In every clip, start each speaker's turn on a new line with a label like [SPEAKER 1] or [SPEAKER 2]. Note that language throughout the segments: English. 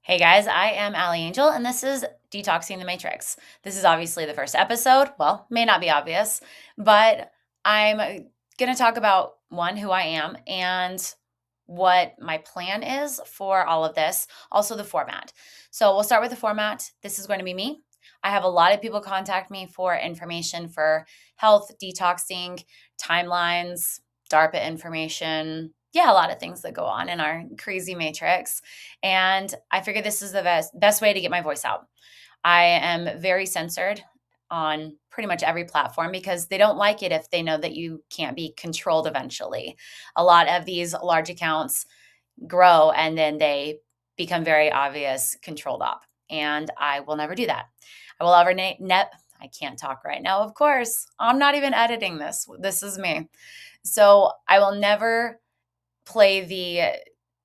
[SPEAKER 1] Hey guys, I am Allie Angel, and this is Detoxing the Matrix. This is obviously the first episode. Well, may not be obvious, but I'm going to talk about one, who I am, and what my plan is for all of this. Also, the format. So, we'll start with the format. This is going to be me. I have a lot of people contact me for information for health, detoxing, timelines, DARPA information. Yeah, a lot of things that go on in our crazy matrix. And I figured this is the best way to get my voice out. I am very censored on pretty much every platform because they don't like it if they know that you can't be controlled eventually. A lot of these large accounts grow and then they become very obvious controlled op. And I will never do that. I will ever I can't talk right now, of course. I'm not even editing this. This is me. So I will never play the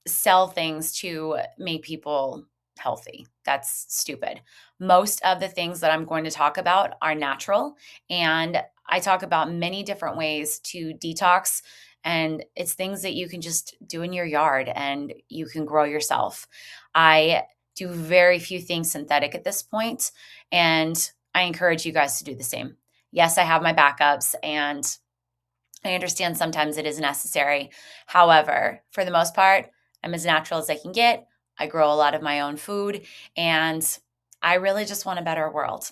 [SPEAKER 1] sell things to make people healthy. That's stupid. Most of the things that I'm going to talk about are natural, and I talk about many different ways to detox, and it's things that you can just do in your yard and you can grow yourself. I do very few things synthetic at this point, and I encourage you guys to do the same. Yes, I have my backups, and I understand sometimes it is necessary. However, for the most part, I'm as natural as I can get. I grow a lot of my own food, and I really just want a better world.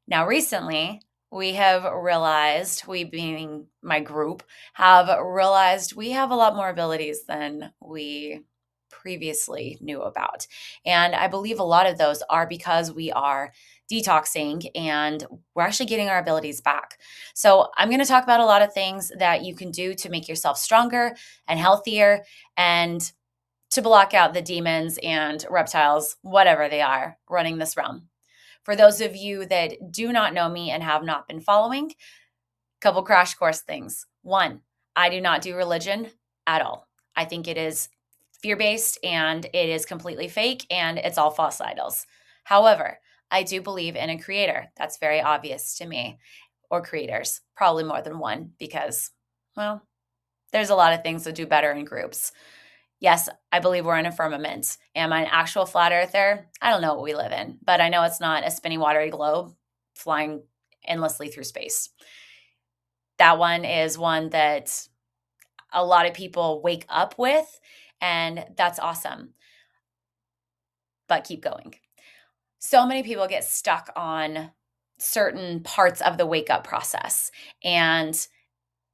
[SPEAKER 1] Now, recently, we have realized, we being my group, have realized we have a lot more abilities than we previously knew about. And I believe a lot of those are because we are detoxing and we're actually getting our abilities back. So, I'm going to talk about a lot of things that you can do to make yourself stronger and healthier and to block out the demons and reptiles, whatever they are, running this realm. For those of you that do not know me and have not been following, couple crash course things. One, I do not do religion at all. I think it is fear-based and it is completely fake and it's all false idols. However, I do believe in a creator. That's very obvious to me, or creators, probably more than one because, well, there's a lot of things that do better in groups. Yes, I believe we're in a firmament. Am I an actual flat earther? I don't know what we live in, but I know it's not a spinny, watery globe flying endlessly through space. That one is one that a lot of people wake up with, and that's awesome. But keep going. So many people get stuck on certain parts of the wake up process. And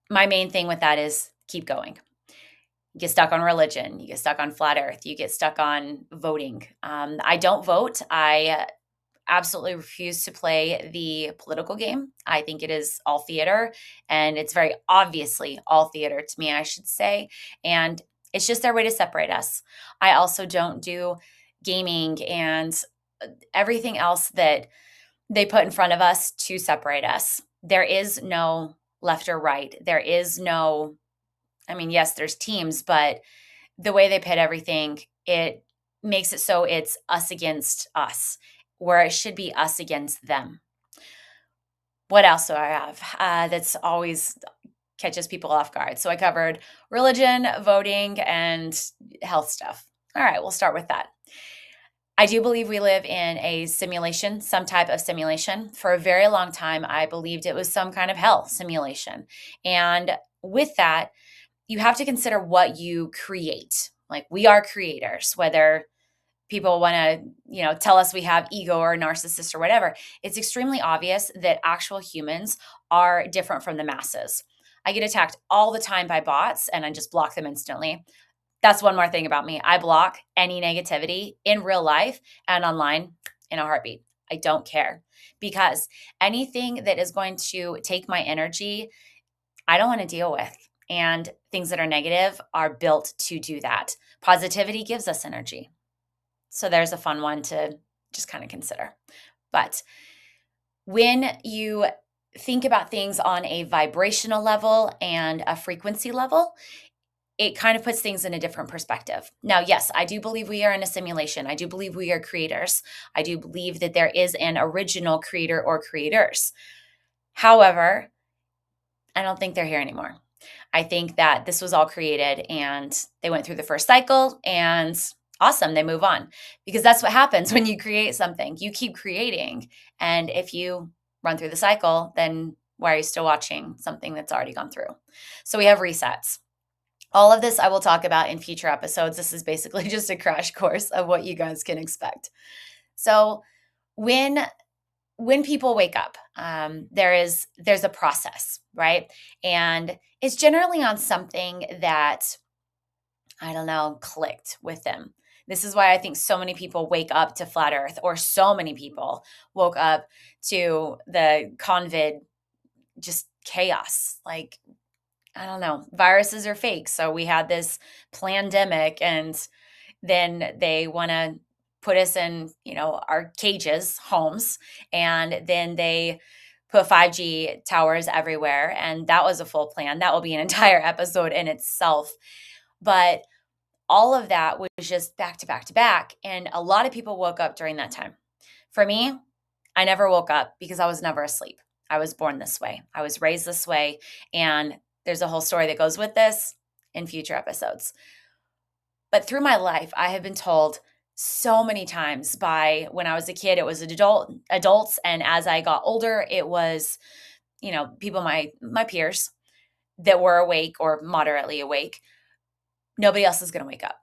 [SPEAKER 1] my main thing with that is keep going. You get stuck on religion, you get stuck on flat earth, you get stuck on voting. I don't vote. I absolutely refuse to play the political game. I think it is all theater, and it's very obviously all theater to me, I should say. And it's just their way to separate us. I also don't do gaming and everything else that they put in front of us to separate us. There is no left or right. There is no, I mean, yes, there's teams, but the way they pit everything, it makes it so it's us against us, where it should be us against them. What else do I have that's always catches people off guard? So I covered religion, voting, and health stuff. All right, we'll start with that. I do believe we live in a simulation, some type of simulation. For a very long time, I believed it was some kind of hell simulation. And with that, you have to consider what you create. Like, we are creators, whether people want to, tell us we have ego or narcissist or whatever. It's extremely obvious that actual humans are different from the masses. I get attacked all the time by bots and I just block them instantly. That's one more thing about me. I block any negativity in real life and online in a heartbeat. I don't care, because anything that is going to take my energy, I don't want to deal with. And things that are negative are built to do that. Positivity gives us energy. So there's a fun one to just kind of consider. But when you think about things on a vibrational level and a frequency level, it kind of puts things in a different perspective. Now, yes, I do believe we are in a simulation. I do believe we are creators. I do believe that there is an original creator or creators. However, I don't think they're here anymore. I think that this was all created and they went through the first cycle and Awesome. They move on because that's what happens when you create something. You keep creating. And if you run through the cycle, then why are you still watching something that's already gone through? So we have resets. All of this I will talk about in future episodes. This is basically just a crash course of what you guys can expect. So when people wake up, there's a process, right? And it's generally on something that, I don't know, clicked with them. This is why I think so many people wake up to flat earth, or so many people woke up to the COVID just chaos. Like, I don't know, viruses are fake. So we had this pandemic, and then they want to put us in, our cages, homes, and then they put 5G towers everywhere. And that was a full plan. That will be an entire episode in itself. But all of that was just back to back to back. And a lot of people woke up during that time. For me, I never woke up because I was never asleep. I was born this way. I was raised this way. And there's a whole story that goes with this in future episodes. But through my life, I have been told so many times, by when I was a kid, it was adults. And as I got older, it was, people, my peers that were awake or moderately awake. Nobody else is going to wake up.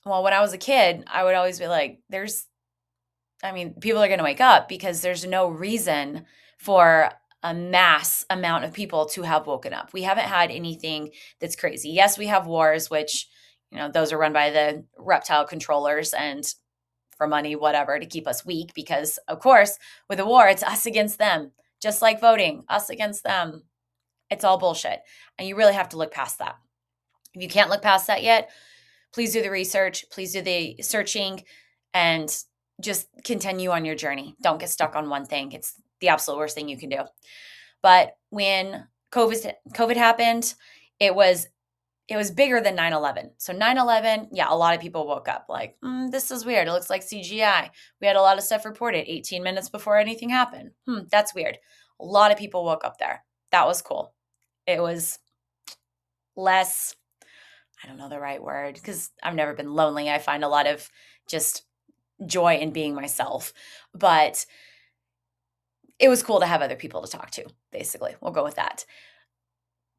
[SPEAKER 1] Well, when I was a kid, I would always be like, people are going to wake up because there's no reason for a mass amount of people to have woken up. We haven't had anything that's crazy. Yes, we have wars, which, those are run by the reptile controllers and for money, whatever, to keep us weak. Because, of course, with a war, it's us against them, just like voting, us against them. It's all bullshit. And you really have to look past that. If you can't look past that yet, please do the research, please do the searching, and just continue on your journey. Don't get stuck on one thing. It's the absolute worst thing you can do. But when COVID happened, it was bigger than 9/11. So 9/11, yeah, a lot of people woke up like, this is weird. It looks like CGI. We had a lot of stuff reported 18 minutes before anything happened. That's weird. A lot of people woke up there. That was cool. It was less, I don't know the right word, because I've never been lonely. I find a lot of just joy in being myself. But it was cool to have other people to talk to, basically. We'll go with that.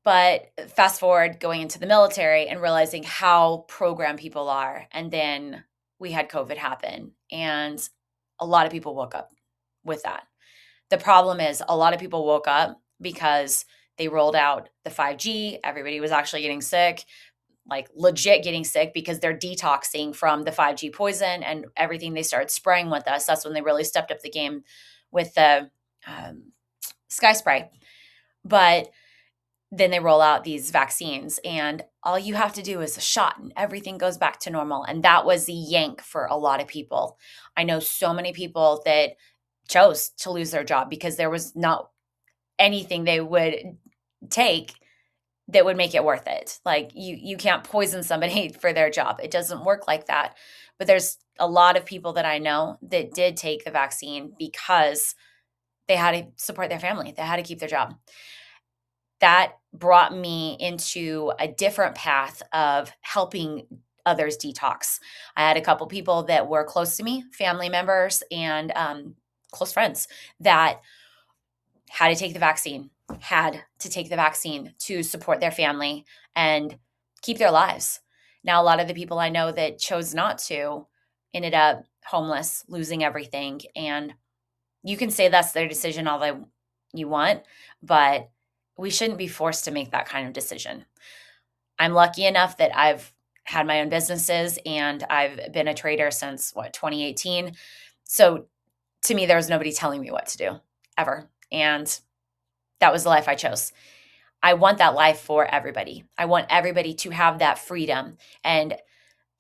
[SPEAKER 1] But fast forward going into the military and realizing how programmed people are. And then we had COVID happen, and a lot of people woke up with that. The problem is a lot of people woke up because they rolled out the 5G. Everybody was actually getting sick, like legit getting sick, because they're detoxing from the 5G poison and everything they started spraying with us. That's when they really stepped up the game with the sky spray. But then they roll out these vaccines, and all you have to do is a shot and everything goes back to normal. And that was the yank for a lot of people. I know so many people that chose to lose their job because there was not anything they would take that would make it worth it. Like, you can't poison somebody for their job. It doesn't work like that. But there's a lot of people that I know that did take the vaccine because they had to support their family. They had to keep their job. That brought me into a different path of helping others detox. I had a couple people that were close to me, family members and close friends, that had to take the vaccine to support their family and keep their lives. Now, a lot of the people I know that chose not to ended up homeless, losing everything. And you can say that's their decision all you want, but we shouldn't be forced to make that kind of decision. I'm lucky enough that I've had my own businesses, and I've been a trader since 2018. So to me, there was nobody telling me what to do ever. And that was the life I chose. I want that life for everybody. I want everybody to have that freedom. And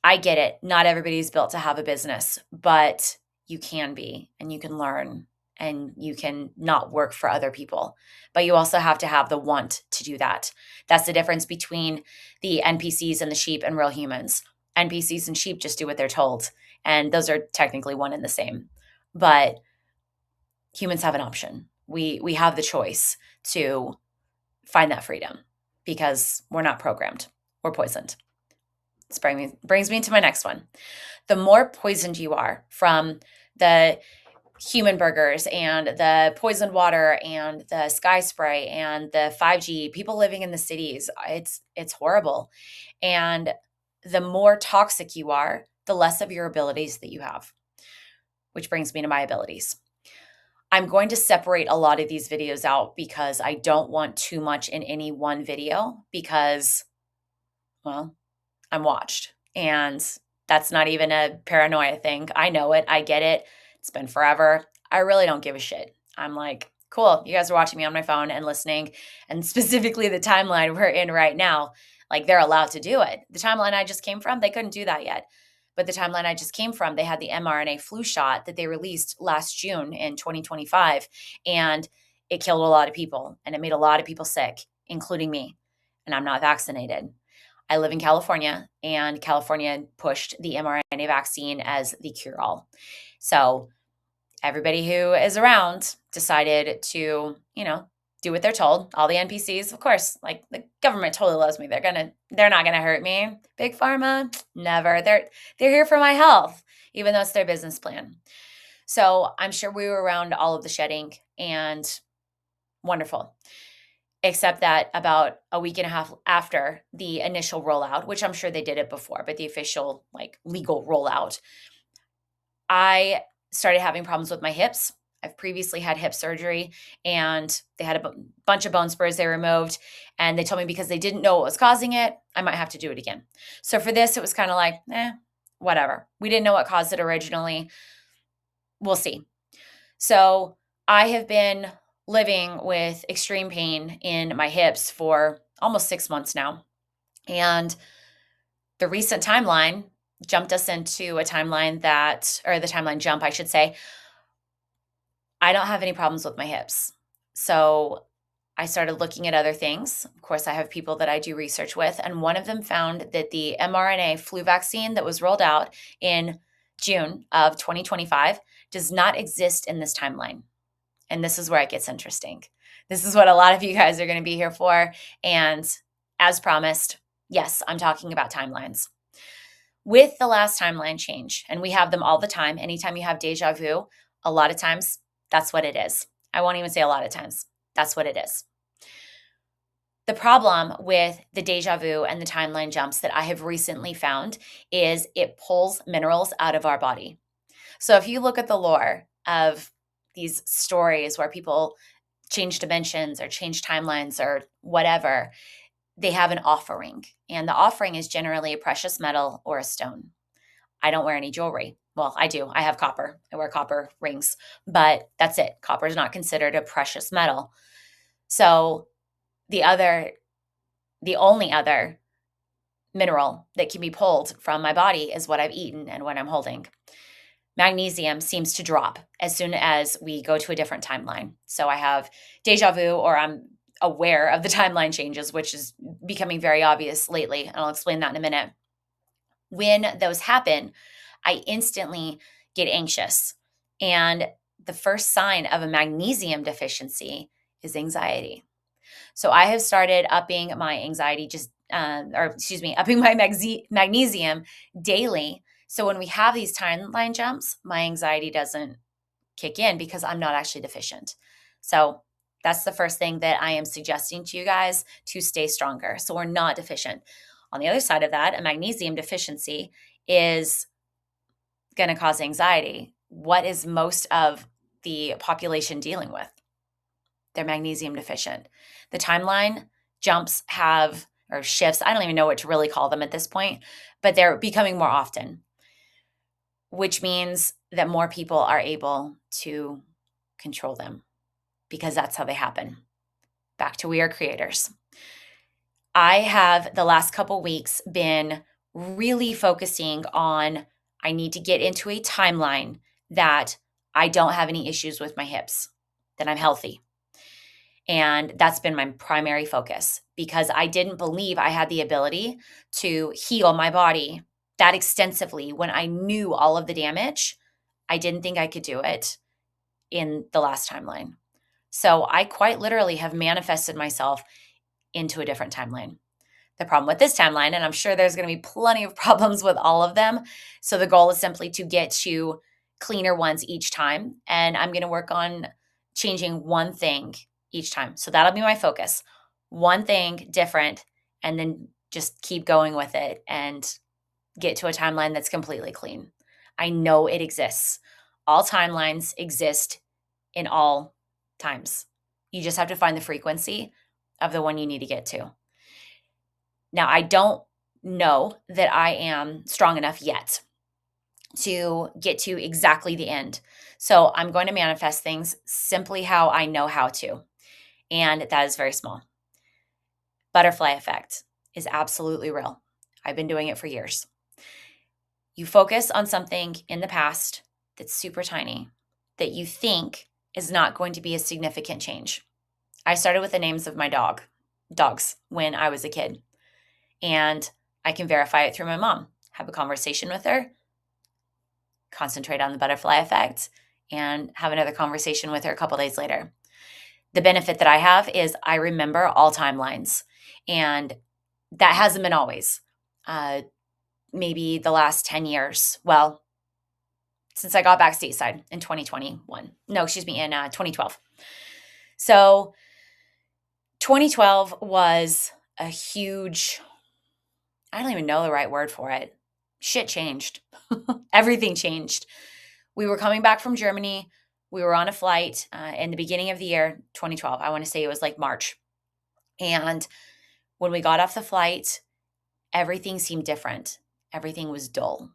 [SPEAKER 1] I get it. Not everybody's built to have a business, but you can be, and you can learn, and you can not work for other people. But you also have to have the want to do that. That's the difference between the NPCs and the sheep and real humans. NPCs and sheep just do what they're told, and those are technically one and the same. But humans have an option. We have the choice to find that freedom because we're not programmed. We're poisoned. This brings me to my next one. The more poisoned you are from the human burgers and the poisoned water and the sky spray and the 5G, people living in the cities, it's horrible. And the more toxic you are, the less of your abilities that you have, which brings me to my abilities. I'm going to separate a lot of these videos out because I don't want too much in any one video because, well, I'm watched. And that's not even a paranoia thing. I know it. I get it. It's been forever. I really don't give a shit. I'm like, cool, you guys are watching me on my phone and listening. And specifically the timeline we're in right now, like they're allowed to do it. The timeline I just came from, they couldn't do that yet. But the timeline I just came from, they had the mRNA flu shot that they released last June in 2025. And it killed a lot of people and it made a lot of people sick, including me. And I'm not vaccinated. I live in California, and California pushed the mRNA vaccine as the cure all. So everybody who is around decided to, do what they're told. All the NPCs, of course, like the government totally loves me. They're not gonna hurt me. Big pharma, never. They're here for my health, even though it's their business plan. So I'm sure we were around all of the shedding and wonderful. Except that about a week and a half after the initial rollout, which I'm sure they did it before, but the official legal rollout, I started having problems with my hips. I've previously had hip surgery and they had a bunch of bone spurs they removed. And they told me because they didn't know what was causing it, I might have to do it again. So for this, it was kind of like, whatever. We didn't know what caused it originally. We'll see. So I have been living with extreme pain in my hips for almost 6 months now. And the recent timeline jumped us into a timeline or the timeline jump, I should say. I don't have any problems with my hips. So I started looking at other things. Of course, I have people that I do research with, and one of them found that the mRNA flu vaccine that was rolled out in June of 2025 does not exist in this timeline. And this is where it gets interesting. This is what a lot of you guys are going to be here for. And as promised, yes, I'm talking about timelines. With the last timeline change, and we have them all the time, anytime you have deja vu, a lot of times that's what it is. I won't even say a lot of times. That's what it is. The problem with the deja vu and the timeline jumps that I have recently found is it pulls minerals out of our body. So if you look at the lore of these stories where people change dimensions or change timelines or whatever, they have an offering. And the offering is generally a precious metal or a stone. I don't wear any jewelry. Well, I do. I have copper. I wear copper rings, but that's it. Copper is not considered a precious metal. So the only other mineral that can be pulled from my body is what I've eaten and what I'm holding. Magnesium seems to drop as soon as we go to a different timeline. So I have deja vu, or I'm aware of the timeline changes, which is becoming very obvious lately. And I'll explain that in a minute. When those happen, I instantly get anxious. And the first sign of a magnesium deficiency is anxiety. So I have started upping my anxiety, upping my magnesium daily. So when we have these timeline jumps, my anxiety doesn't kick in because I'm not actually deficient. So that's the first thing that I am suggesting to you guys to stay stronger. So we're not deficient. On the other side of that, a magnesium deficiency is going to cause anxiety. What is most of the population dealing with? They're magnesium deficient. The timeline jumps or shifts, I don't even know what to really call them at this point, but they're becoming more often, which means that more people are able to control them because that's how they happen. Back to we are creators. I have the last couple weeks been really focusing on I need to get into a timeline that I don't have any issues with my hips, that I'm healthy. And that's been my primary focus because I didn't believe I had the ability to heal my body that extensively when I knew all of the damage. I didn't think I could do it in the last timeline. So I quite literally have manifested myself into a different timeline. the problem with this timeline, and I'm sure there's going to be plenty of problems with all of them. So the goal is simply to get to cleaner ones each time. And I'm going to work on changing one thing each time. So that'll be my focus. One thing different, and then just keep going with it and get to a timeline that's completely clean. I know it exists. All timelines exist in all times. You just have to find the frequency of the one you need to get to. Now, I don't know that I am strong enough yet to get to exactly the end. So I'm going to manifest things simply how I know how to. And that is very small. Butterfly effect is absolutely real. I've been doing it for years. You focus on something in the past that's super tiny that you think is not going to be a significant change. I started with the names of my dogs when I was a kid. And I can verify it through my mom. Have a conversation with her, concentrate on the butterfly effect, and have another conversation with her a couple days later. The benefit that I have is I remember all timelines, and that hasn't been always. Maybe the last 10 years. Well, since I got back stateside in 2021. No, excuse me, in 2012. So 2012 was a huge, I don't even know the right word for it. Shit changed. Everything changed. We were coming back from Germany. We were on a flight in the beginning of the year, 2012. I want to say it was like March. And when we got off the flight, everything seemed different. Everything was dull.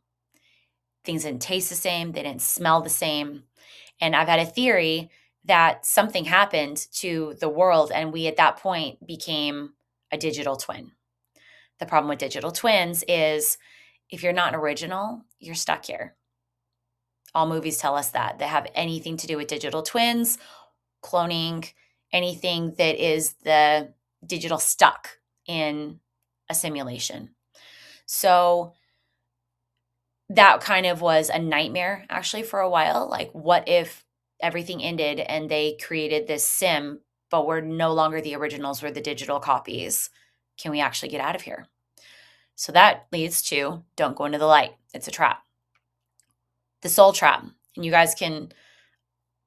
[SPEAKER 1] Things didn't taste the same. They didn't smell the same. And I've had a theory that something happened to the world, and we at that point became a digital twin. The problem with digital twins is if you're not an original, you're stuck here. All movies tell us that. They have anything to do with digital twins, cloning, anything that is the digital stuck in a simulation. So that kind of was a nightmare actually for a while. Like, what if everything ended and they created this sim, but we're no longer the originals, we're the digital copies? Can we actually get out of here? So that leads to don't go into the light. It's a trap. The soul trap. And you guys can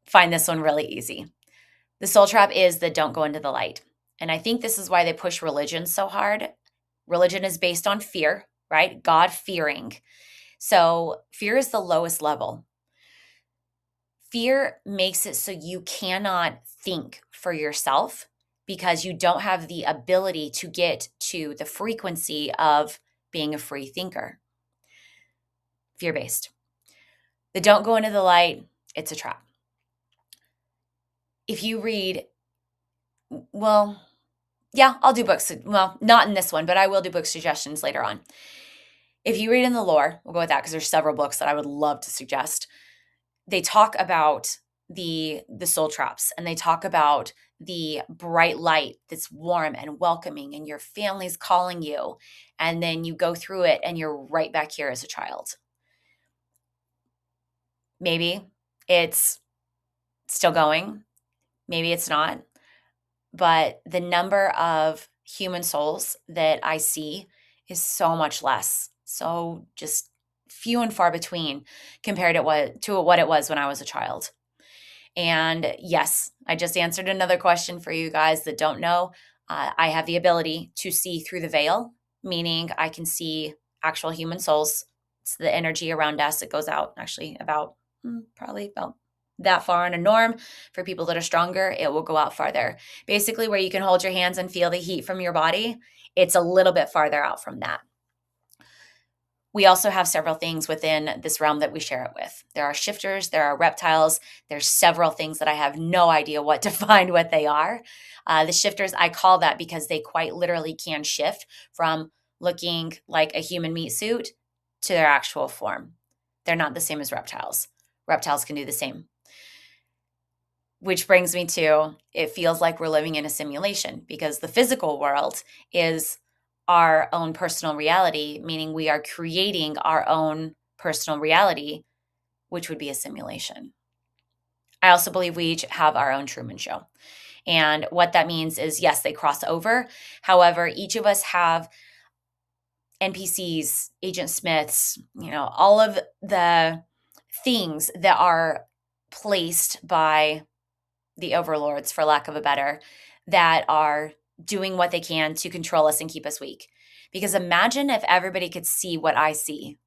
[SPEAKER 1] find this one really easy. The soul trap is the don't go into the light. And I think this is why they push religion so hard. Religion is based on fear, right? God fearing. So fear is the lowest level. Fear makes it so you cannot think for yourself because you don't have the ability to get to the frequency of being a free thinker. Fear-based. The don't go into the light, it's a trap. If you read, well, yeah, I'll do books. Well, not in this one, but I will do book suggestions later on. If you read in the lore, we'll go with that because there's several books that I would love to suggest. They talk about the soul traps, and they talk about the bright light that's warm and welcoming, and your family's calling you, and then you go through it and you're right back here as a child. Maybe it's still going, maybe it's not, but the number of human souls that I see is so much less, so just few and far between compared to what it was when I was a child. And yes, I just answered another question for you guys that don't know. I have the ability to see through the veil, meaning I can see actual human souls. It's the energy around us. It goes out actually about probably about that far on a norm. For people that are stronger, it will go out farther. Basically, where you can hold your hands and feel the heat from your body, it's a little bit farther out from that. We also have several things within this realm that we share it with. There are shifters, there are reptiles, there's several things that I have no idea what to find what they are. The shifters, I call that because they quite literally can shift from looking like a human meat suit to their actual form. They're not the same as reptiles. Reptiles can do the same. Which brings me to, it feels like we're living in a simulation because the physical world is our own personal reality, meaning we are creating our own personal reality, which would be a simulation. I also believe we each have our own Truman Show. And what that means is, yes, they cross over. However, each of us have NPCs, Agent Smiths, all of the things that are placed by the overlords, for lack of a better, that are doing what they can to control us and keep us weak. Because imagine if everybody could see what I see.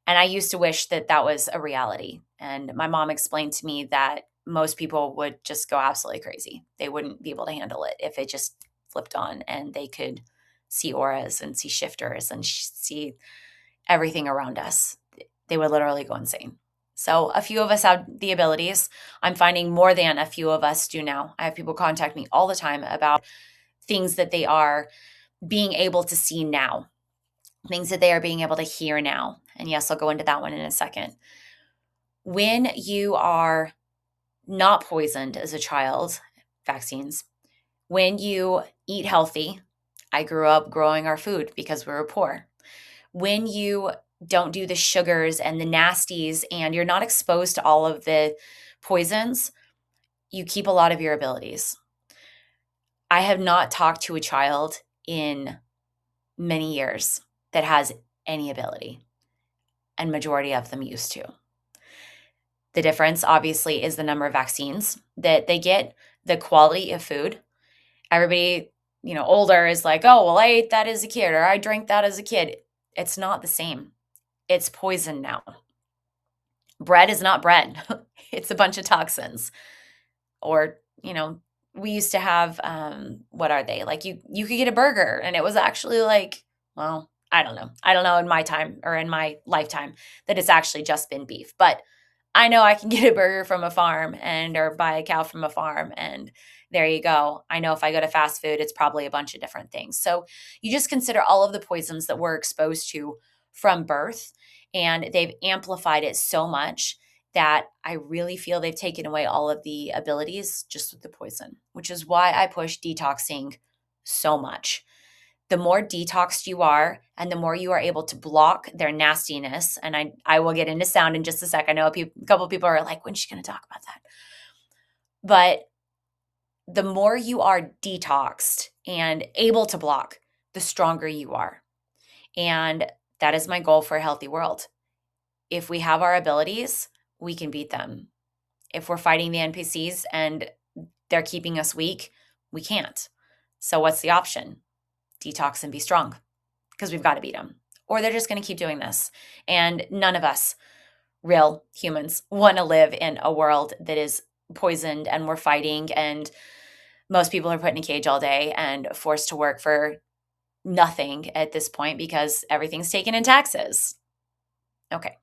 [SPEAKER 1] And I used to wish that that was a reality. And my mom explained to me that most people would just go absolutely crazy. They wouldn't be able to handle it if it just flipped on and they could see auras and see shifters and see everything around us. They would literally go insane. So a few of us have the abilities. I'm finding more than a few of us do now. I have people contact me all the time about things that they are being able to see now, things that they are being able to hear now. And yes, I'll go into that one in a second. When you are not poisoned as a child, vaccines, when you eat healthy, I grew up growing our food because we were poor. When you don't do the sugars and the nasties and you're not exposed to all of the poisons, you keep a lot of your abilities. I have not talked to a child in many years that has any ability, and majority of them used to. The difference, obviously, is the number of vaccines that they get, the quality of food. Everybody, older is like, oh, well, I ate that as a kid or I drank that as a kid. It's not the same. It's poison now. Bread is not bread. It's a bunch of toxins. Or, we used to have, what are they? Like you could get a burger and it was actually like, well, I don't know. I don't know in my time or in my lifetime that it's actually just been beef. But I know I can get a burger from a farm or buy a cow from a farm, and there you go. I know if I go to fast food, it's probably a bunch of different things. So you just consider all of the poisons that we're exposed to from birth, and they've amplified it so much that I really feel they've taken away all of the abilities just with the poison, which is why I push detoxing so much. The more detoxed you are and the more you are able to block their nastiness, and I will get into sound in just a sec. I know a couple of people are like, when's she going to talk about that? But the more you are detoxed and able to block, the stronger you are. And that is my goal for a healthy world. If we have our abilities, we can beat them. If we're fighting the NPCs and they're keeping us weak, we can't. So what's the option? Detox and be strong, because we've got to beat them, or they're just going to keep doing this. And none of us real humans want to live in a world that is poisoned and we're fighting, and most people are put in a cage all day and forced to work for nothing at this point because everything's taken in taxes. Okay.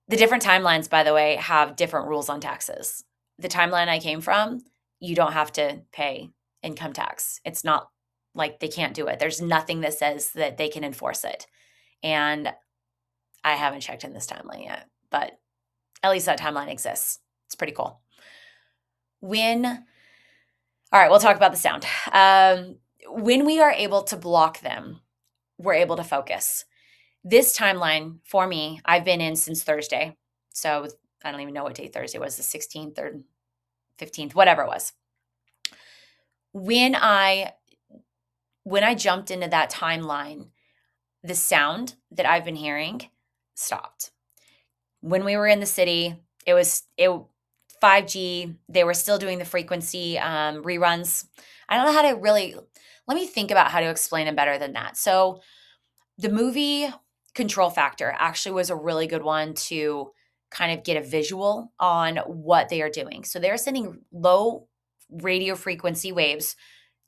[SPEAKER 1] The different timelines, by the way, have different rules on taxes. The timeline I came from, you don't have to pay income tax. It's not like they can't do it. There's nothing that says that they can enforce it. And I haven't checked in this timeline yet, but at least that timeline exists. It's pretty cool. All right, we'll talk about the sound. When we are able to block them, we're able to focus. This timeline for me, I've been in since Thursday. So I don't even know what day Thursday was, the 16th or 15th, whatever it was. When I jumped into that timeline, the sound that I've been hearing stopped. When we were in the city, it was 5G. They were still doing the frequency reruns. I don't know how to really, let me think about how to explain it better than that. So the movie Control Factor actually was a really good one to kind of get a visual on what they are doing. So they're sending low radio frequency waves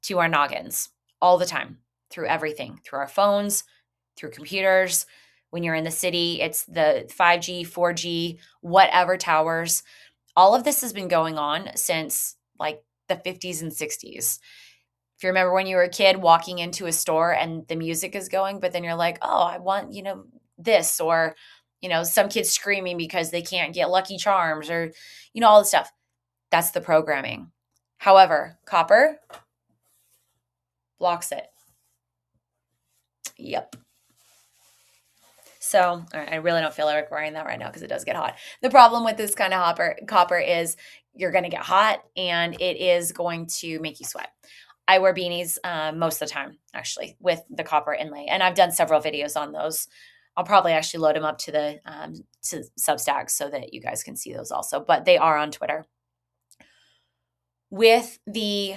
[SPEAKER 1] to our noggins all the time, through everything, through our phones, through computers. When you're in the city, it's the 5G, 4G, whatever towers. All of this has been going on since like the 50s and 60s. If you remember when you were a kid walking into a store and the music is going, but then you're like, oh, I want, this, or, some kids screaming because they can't get Lucky Charms, or, all this stuff. That's the programming. However, copper blocks it. Yep. So, all right, I really don't feel like wearing that right now because it does get hot. The problem with this kind of copper is you're going to get hot and it is going to make you sweat. I wear beanies most of the time, actually, with the copper inlay, and I've done several videos on those. I'll probably actually load them up to Substack so that you guys can see those also, but they are on Twitter. With the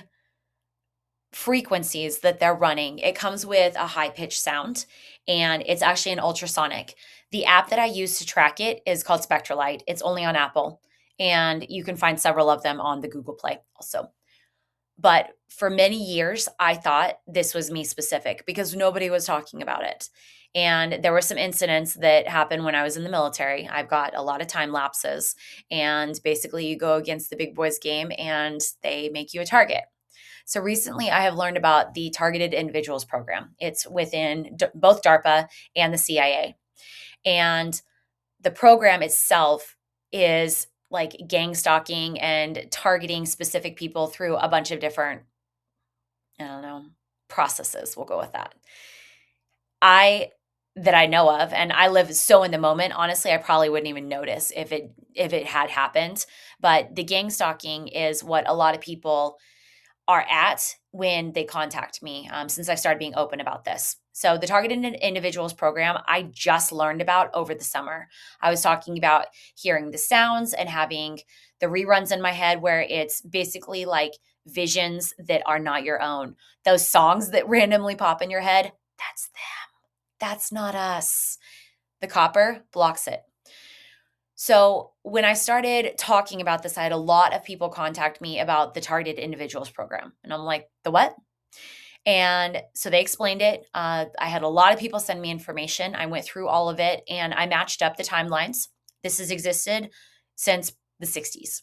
[SPEAKER 1] frequencies that they're running, it comes with a high pitched sound, and it's actually an ultrasonic. The app that I use to track it is called Spectralite. It's only on Apple, and you can find several of them on the Google Play also. But for many years, I thought this was me specific because nobody was talking about it. And there were some incidents that happened when I was in the military. I've got a lot of time lapses, and basically, you go against the big boys game and they make you a target. So recently, I have learned about the Targeted Individuals Program. It's within both DARPA and the CIA. And the program itself is like gang stalking and targeting specific people through a bunch of different, I don't know, processes. We'll go with that. That I know of, and I live so in the moment. Honestly, I probably wouldn't even notice if it had happened. But the gang stalking is what a lot of people are at when they contact me, since I started being open about this. So the Targeted Individuals program, I just learned about over the summer. I was talking about hearing the sounds and having the reruns in my head where it's basically like visions that are not your own. Those songs that randomly pop in your head, that's them. That's not us. The copper blocks it. So when I started talking about this, I had a lot of people contact me about the Targeted Individuals program. And I'm like, the what? And so they explained it. I had a lot of people send me information. I went through all of it and I matched up the timelines. This has existed since the 60s.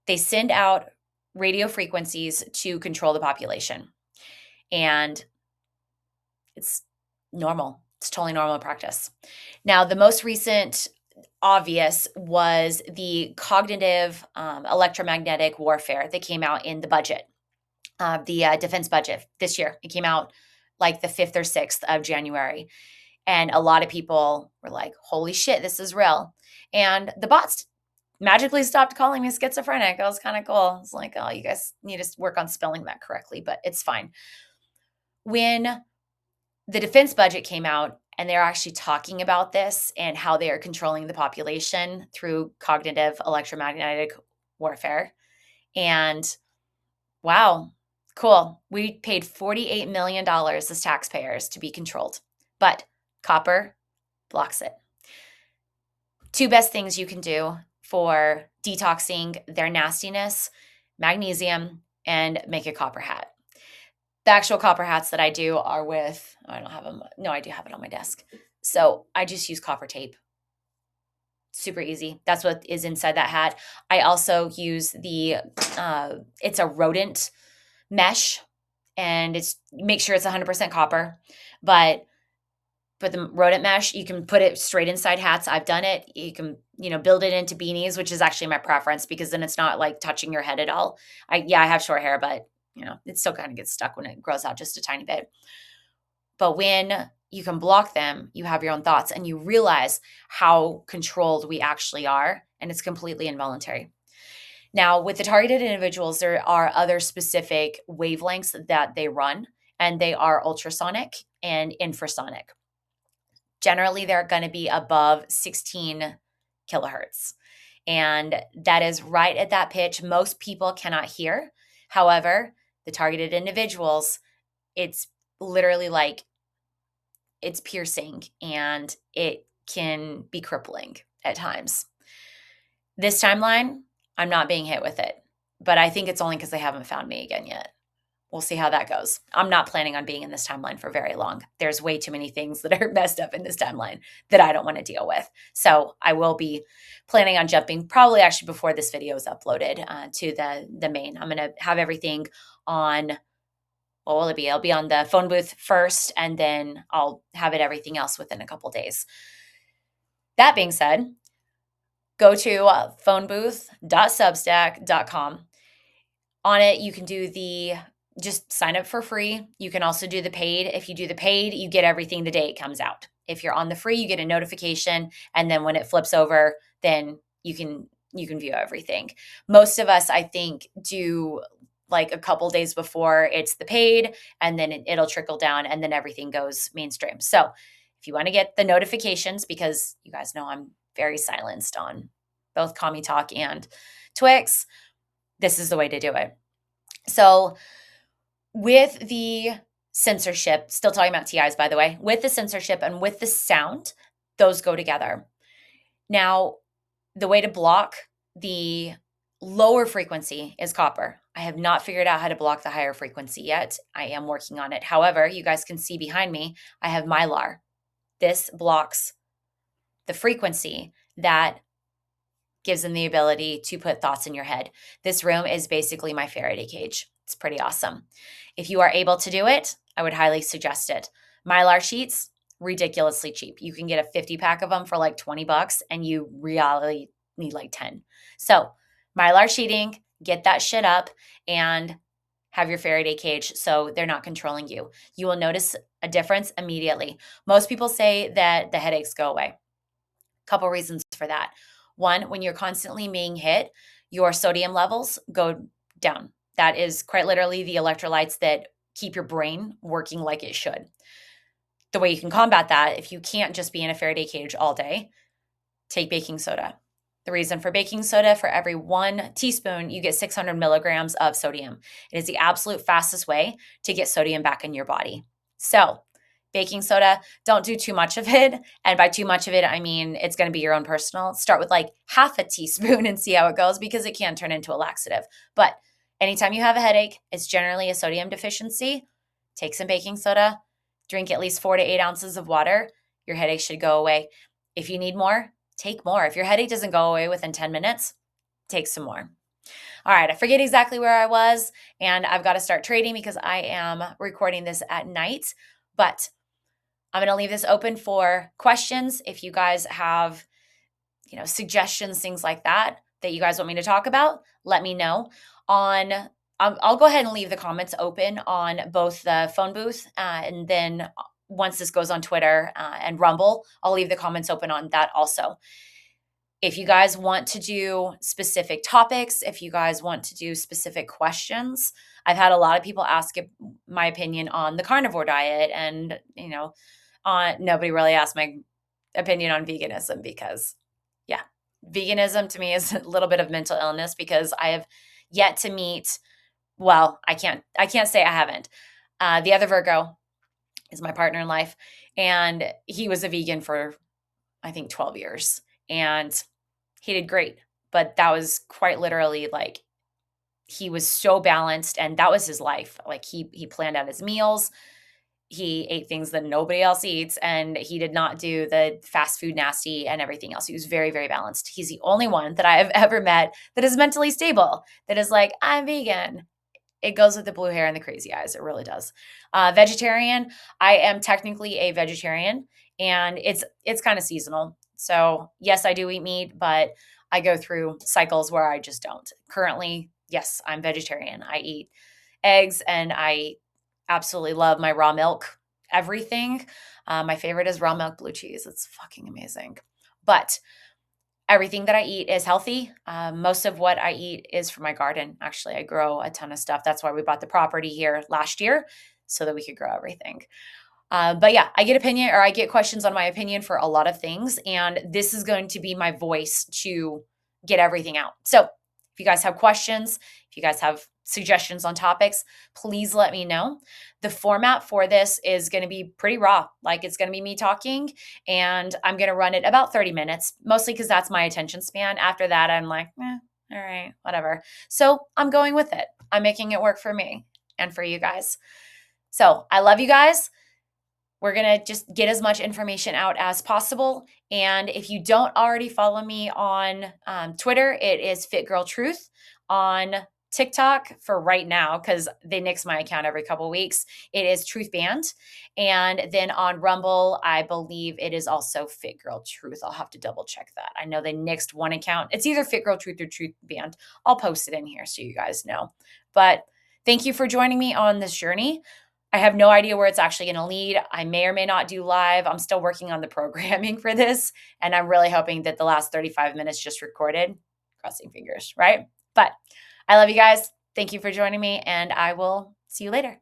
[SPEAKER 1] They send out radio frequencies to control the population. And it's normal. It's totally normal practice. Now, the most recent obvious was the cognitive electromagnetic warfare that came out in the budget, the defense budget this year. It came out like the 5th or 6th of January. And a lot of people were like, holy shit, this is real. And the bots magically stopped calling me schizophrenic. It was kind of cool. It's like, oh, you guys need to work on spelling that correctly, but it's fine. When the defense budget came out and they're actually talking about this and how they are controlling the population through cognitive electromagnetic warfare. And wow, cool. We paid $48 million as taxpayers to be controlled, but copper blocks it. 2 best things you can do for detoxing their nastiness: magnesium and make a copper hat. The actual copper hats that I do are with, I don't have them. No, I do have it on my desk. So I just use copper tape. Super easy. That's what is inside that hat. I also use it's a rodent mesh, and make sure it's 100% copper. But the rodent mesh, you can put it straight inside hats. I've done it. You can, build it into beanies, which is actually my preference because then it's not like touching your head at all. I have short hair, but it still kind of gets stuck when it grows out just a tiny bit. But when you can block them, you have your own thoughts and you realize how controlled we actually are. And it's completely involuntary. Now, with the Targeted Individuals, there are other specific wavelengths that they run, and they are ultrasonic and infrasonic. Generally, they're going to be above 16 kilohertz. And that is right at that pitch most people cannot hear. However, the Targeted Individuals, it's literally like it's piercing and it can be crippling at times. This timeline, I'm not being hit with it, but I think it's only because they haven't found me again yet. We'll see how that goes. I'm not planning on being in this timeline for very long. There's way too many things that are messed up in this timeline that I don't want to deal with. So I will be planning on jumping probably actually before this video is uploaded to the main. I'm going to have everything on, what will it be? I'll be on the phone booth first, and then I'll have it everything else within a couple days. That being said, go to phonebooth.substack.com. On it, you can just sign up for free. You can also do the paid. If you do the paid, you get everything the day it comes out. If you're on the free, you get a notification. And then when it flips over, then you can view everything. Most of us, I think, do like a couple days before it's the paid, and then it'll trickle down, and then everything goes mainstream. So if you want to get the notifications, because you guys know I'm very silenced on both Commie Talk and TwiX, this is the way to do it. So with the censorship, still talking about TIs, by the way, with the censorship and with the sound, those go together. Now, the way to block the lower frequency is copper. I have not figured out how to block the higher frequency yet. I am working on it. However, you guys can see behind me, I have Mylar. This blocks the frequency that gives them the ability to put thoughts in your head. This room is basically my Faraday cage. It's pretty awesome. If you are able to do it, I would highly suggest it. Mylar sheets, ridiculously cheap. You can get a 50 pack of them for like $20 and you really need like 10. So Mylar sheeting, get that shit up and have your Faraday cage so they're not controlling you. You will notice a difference immediately. Most people say that the headaches go away. Couple reasons for that. One, when you're constantly being hit, your sodium levels go down. That is quite literally the electrolytes that keep your brain working like it should. The way you can combat that, if you can't just be in a Faraday cage all day, take baking soda. The reason for baking soda, for every 1 teaspoon, you get 600 milligrams of sodium. It is the absolute fastest way to get sodium back in your body. So baking soda, don't do too much of it. And by too much of it, I mean it's going to be your own personal. Start with like half a teaspoon and see how it goes, because it can turn into a laxative. But anytime you have a headache, it's generally a sodium deficiency. Take some baking soda, drink at least 4 to 8 ounces of water. Your headache should go away. If you need more, take more. If your headache doesn't go away within 10 minutes, take some more. All right, I forget exactly where I was, and I've got to start trading because I am recording this at night. But I'm going to leave this open for questions. If you guys have, suggestions, things like that you guys want me to talk about, let me know. I'll go ahead and leave the comments open on both the phone booth, and then once this goes on Twitter and Rumble, I'll leave the comments open on that also. If you guys want to do specific topics, if you guys want to do specific questions, I've had a lot of people ask my opinion on the carnivore diet, and nobody really asked my opinion on veganism, because veganism to me is a little bit of mental illness, because I have yet to meet, well, I can't say I haven't. The other Virgo is my partner in life, and he was a vegan for, I think, 12 years, and he did great. But that was quite literally like, he was so balanced, and that was his life. Like he planned out his meals. He ate things that nobody else eats, and he did not do the fast food nasty and everything else. He was very, very balanced. He's the only one that I have ever met that is mentally stable, that is like, I'm vegan. It goes with the blue hair and the crazy eyes. It really does. Vegetarian, I am technically a vegetarian, and it's kind of seasonal. So yes, I do eat meat, but I go through cycles where I just don't. Currently, yes, I'm vegetarian. I eat eggs, and I absolutely love my raw milk, everything. My favorite is raw milk blue cheese. It's fucking amazing. But everything that I eat is healthy. Most of what I eat is from my garden. Actually, I grow a ton of stuff. That's why we bought the property here last year, so that we could grow everything. But yeah, I get questions on my opinion for a lot of things, and this is going to be my voice to get everything out. So if you guys have questions, if you guys have suggestions on topics, please let me know. The format for this is going to be pretty raw. Like, it's going to be me talking, and I'm going to run it about 30 minutes, mostly because that's my attention span. After that, I'm like, all right, whatever. So I'm going with it. I'm making it work for me and for you guys. So I love you guys. We're going to just get as much information out as possible. And if you don't already follow me on Twitter, it is fitgirltruth. On TikTok, for right now, because they nix my account every couple of weeks, it is Truth Band. And then on Rumble, I believe it is also fitgirltruth. I'll have to double check that. I know they nixed one account. It's either fitgirltruth or Truth Band. I'll post it in here so you guys know. But thank you for joining me on this journey. I have no idea where it's actually going to lead. I may or may not do live. I'm still working on the programming for this, and I'm really hoping that the last 35 minutes just recorded, crossing fingers, right? But I love you guys. Thank you for joining me, and I will see you later.